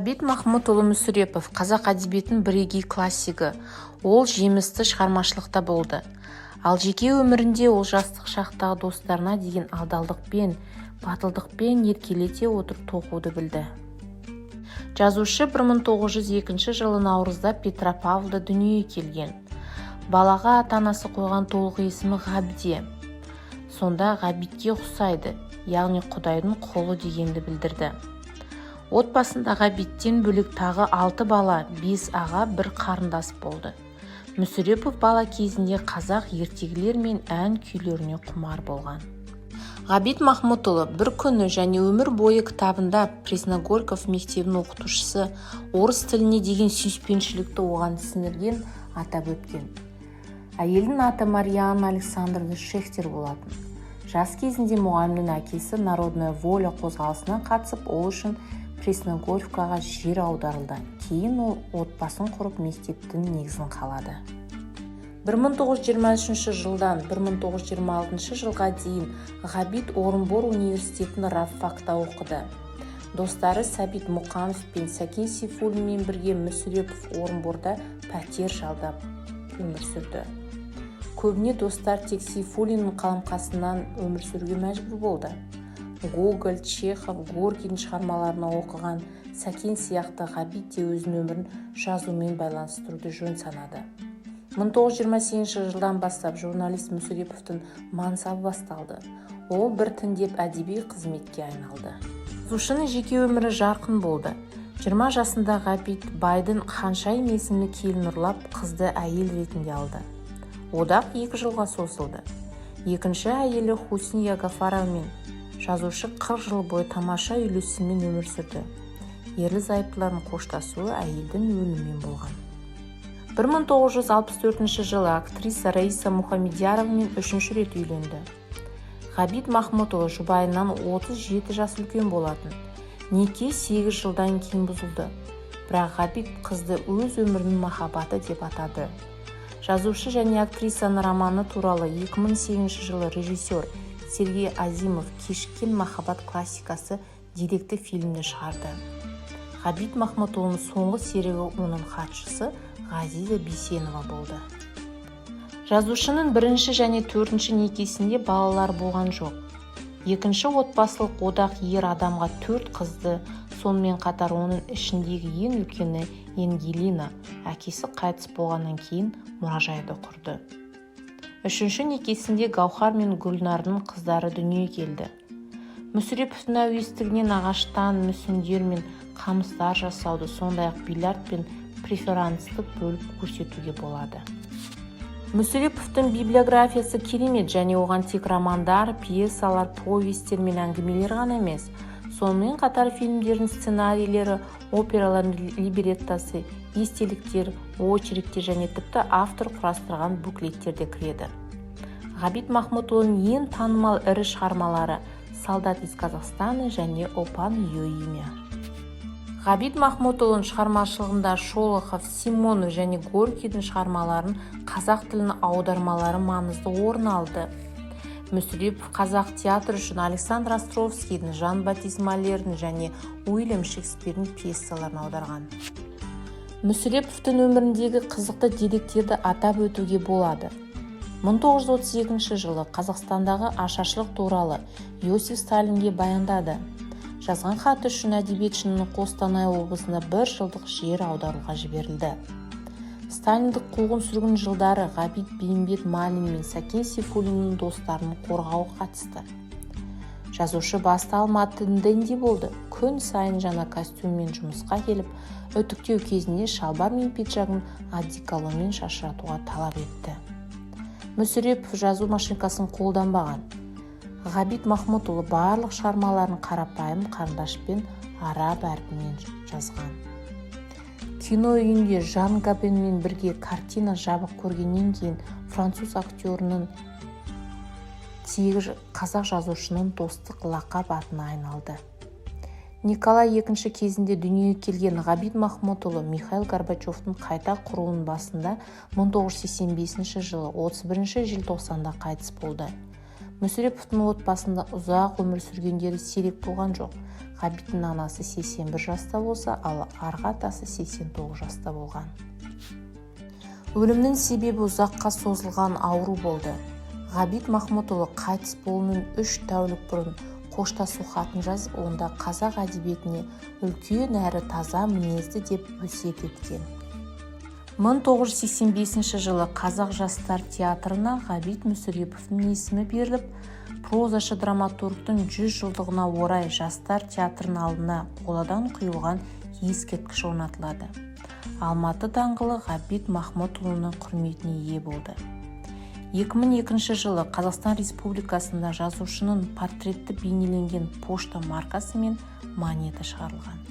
Ғабит Махмұтұлы Мүсірепов қазақ әдебиетінің бірегей классигі. Ол жемісті шығармашылықта болды. Ал жеке өмірінде ол жастық шақтағы достарына деген адалдықпен, батылдықпен еркелете отырып тоқуды білді. Жазушы 1902 жылы наурызда Петропавлда дүниеге келген. Балаға ата-анасы қойған толық есімі Ғабде. Сонда Ғабитке ұқсайды, яғни Құдайдың құлы дегенді білдірді. Отбасында Ғабиттен бөлек тағы 6 бала, 5 аға, 1 қарындас болды. Мүсірепов бала кезінде қазақ ертегілер мен ән күйлеріне құмар болған. Ғабит Махмұтұлы «Бір күні» және «Өмір бойы» кітабында Пресногорков мектебінің оқытушысы орыс тіліне деген сүйіспеншілікті оған сіңірген атап өткен. Әйелдің аты Марианна Александровна Шехтер болатын. Жас кезінде мұғалімнің әкесі Народная воля қозғалысына қатысып, ол үшін Пресногорковкаға жер аударылды. Кейін ол отбасын құрып мектептің негізін қалады. 1923 жылдан 1926 жылға дейін Ғабит Орынбор университетін рабфакта оқыды. Достары Сәбит Мұқанов пен Сәкен Сейфуллинмен бірге Мүсірепов Орынборда пәтер жалдап өмір сүрді. Көбіне достар тек Сейфуллиннің қаламқасынан өмір сүруге мәжбүр болды. Гоголь, Чехов, Горкийдің шығармаларына оқыған Сәкен сияқты Ғабит те өзінің өмірін жазумен байланыстыруды жөн санады. 1928 жылдан бастап журналист Мүсіреповтің мансабы басталды. Ол біртіндеп әдеби қызметке айналды. Жазушының жеке өмірі жарқын болды. 20 жасында Ғабит байдың Ханшайым есімді келін ұрлап, қызды әйел ретінде алды. Одақ 2 жылға созылды. Екінші әйелі Хусния Гафаровмен жазушы 40 жыл бойы тамаша үйлесіммен өмір сүрді. Ерлі-зайыптылардың қоштасуы әйелдің өлімімен болған. 1964 жылы актриса Раиса Мухамедияровамен 3-ші рет үйленді. Ғабит Махмұтұлы жұбайынан 37 жас үлкен болатын. Неке 8 жылдан кейін бұзылды. Бірақ Ғабит қызды өз өмірінің махаббаты деп атады. Жазушы және актрисаның романы туралы 2008 жылы режиссер Сергей Азимов кешіккен махаббат классикасы деректі фильмді шығарды. Ғабит Махмұтұлының соңғы серігі оның хатшысы Ғазиза Бейсенова болды. Жазушының 1-ші және 4-ші некесінде балалар болған жоқ. 2-ші отбасылық одақ ер адамға 4 қызды, сонымен қатар оның ішіндегі ең үлкені Енгелина, әкесі қайтыс болғаннан кейін мұражайды құрды. 3-ші некесінде Гаухар мен Гүлнардың қыздары дүние келді. Мүсіреповтің әуестігінен ағаштан мүсіндер мен қамыстар жасауды, сондай-ақ бильярд пен преферансты бөліп көрсетуге болады. Мүсіреповтің библиографиясы керемет, және оған тек романдар, пьесалар, повестер мен әңгімелер ғана емес, сонымен қатар фильмдердің сценарийлері, опералардың либреттосы, естеліктер, очерктер және тіпті автор құрастырған буклеттер де кіреді. Ғабит Махмұтұлының ең танымал ірі шығармалары «Солдат из Казахстана» және «Опан ее имя». Ғабит Махмұтұлының шығармашылығында Шолохов, Симонов және Горкийдің шығармаларын қазақ тіліне аудармалары маңызды орын алды. Мүсірепов қазақ театры үшін Александр Островскийдің, Жан-Батист Малердің және Уильям Шекспирдің пьесаларын аударған. Мүсіреповтің өміріндегі қызықты деректерді атап өтуге болады. 1932 жылы Қазақстандағы ашаршылық туралы Иосиф Сталинге баяндады. Жазған хаты үшін әдебиетшінің Қостанай облысында 1 жылдық жер аударуға жіберілді. Сталиндік қуғын-сүргін жылдары Ғабит Бейімбет Майлин мен Сәкен Сейфуллиннің достарын қорғауға қатысты. Жазушы басты Алматыда болды. Күн сайын жаңа костюммен жұмысқа келіп, үтіктеу кезінде шалбар мен пиджагын одеколонмен шашыратуға талап етті. Мүсірепов жазу машинкасын қолданбаған. Ғабит Махмұтұлы барлық шығармаларын қарапайым қарындашпен араб әрпімен жазған. Кино үйінде Жан Габенмен бірге картина жабық көргеннен кейін француз актерінің тегі қазақ жазушының достық лақап атына айналды. Николай II кезінде дүниеге келген Ғабит Махмұтұлы Михаил Горбачевтың қайта құруының басында 1985 жылы 31 желтоқсанда қайтыс болды. мүсіреповтің отбасында ұзақ өмір сүргендері сирек болған жоқ. Ғабиттің анасы 81 жаста болса, ал арғы атасы 89 жаста болған. Өлімнің себебі ұзаққа созылған ауру болды. Ғабит Махмұтұлы қайтыс болуынан 3 тәулік бұрын қоштасу хатын жазып, онда қазақ әдебиетіне үлкен әрі таза мінезді деп өсиет еткен. 1985 жылы Қазақ жастар театрына Ғабит Мүсіреповтің есімі беріліп, прозашы драматургтың 100 жылдығына орай жастар театрының алдына қоладан құйылған ескерткіш орнатылады. Алматы даңғылы Ғабит Махмұтұлының құрметіне ие болды. 2002 жылы Қазақстан Республикасында жазушының портреті бейнеленген пошта маркасы мен монета шығарылған.